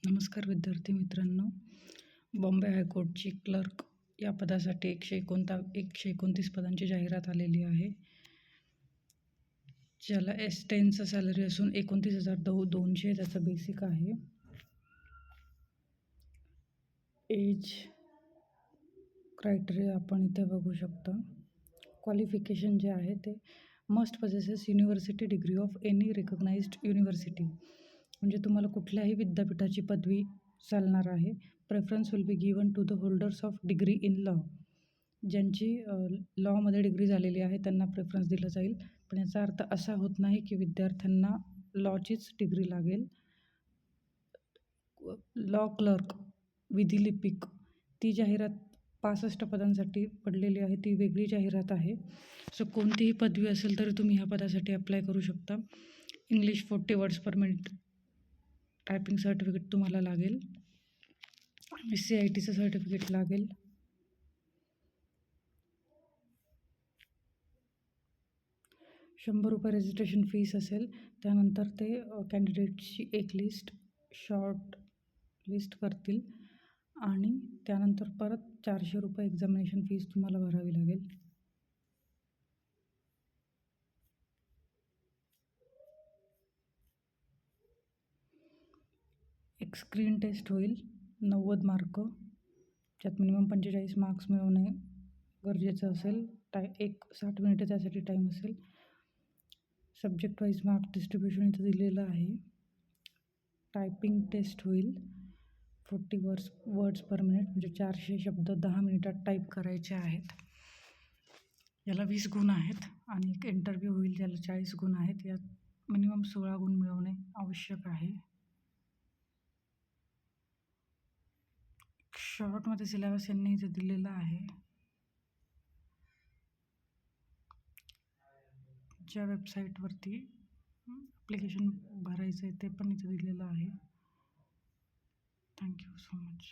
नमस्कार विद्यार्थी मित्रांनो. बॉम्बे हायकोर्टची क्लर्क या पदासाठी 129 पदांची जाहिरात आलेली आहे. ज्याला S10चं सॅलरी असून 29,200 त्याचं बेसिक आहे. एज क्रायटेरिया आपण इथे बघू शकता. क्वालिफिकेशन जे आहे ते must possesses university degree of any recognized university, म्हणजे तुम्हाला कुठल्याही विद्यापीठाची पदवी चालणार आहे. Preference will be given to the holders of degree in law. ज्यांची लॉमध्ये डिग्री झालेली आहे त्यांना प्रेफरन्स दिला जाईल. पण याचा अर्थ असा होत नाही की विद्यार्थ्यांना लॉचीच डिग्री लागेल. लॉ क्लर्क, विधिलिपिक, ती जाहिरात 65 पदांसाठी पडलेली आहे. ती वेगळी जाहिरात आहे. सो कोणतीही पदवी असेल तरी तुम्ही ह्या पदासाठी अप्लाय करू शकता. English 40 words per minute typing certificate तुम्हाला लागेल. CITचं सर्टिफिकेट लागेल. ₹100 रजिस्ट्रेशन फीस असेल. त्यानंतर ते कॅन्डिडेट्सची एक शॉर्ट लिस्ट करतील आणि त्यानंतर परत ₹400 एक्झामिनेशन फीस तुम्हाला भरावी लागेल. एक स्क्रीन टेस्ट होईल, 90 मार्क, ज्यात मिनिमम 45 मार्क्स मिळवणे गरजेचं असेल. 60 मिनिटं त्यासाठी टाईम असेल. सब्जेक्ट वाईज मार्क डिस्ट्रीब्युशन इथं दिलेलं आहे. टायपिंग टेस्ट होईल, 40 वर्ड्स पर मिनिट, म्हणजे 400 शब्द 10 मिनिटात टाईप करायचे आहेत. याला 20 गुण आहेत. आणि एक इंटरव्ह्यू होईल, ज्याला 40 गुण आहेत. यात मिनिमम 16 गुण मिळवणे आवश्यक आहे. शॉर्टमध्ये सिलेबस यांनी इथे दिलेला आहे. ज्या वेबसाईटवरती ॲप्लिकेशन भरायचं आहे ते पण इथे दिलेलं आहे. Thank you so much.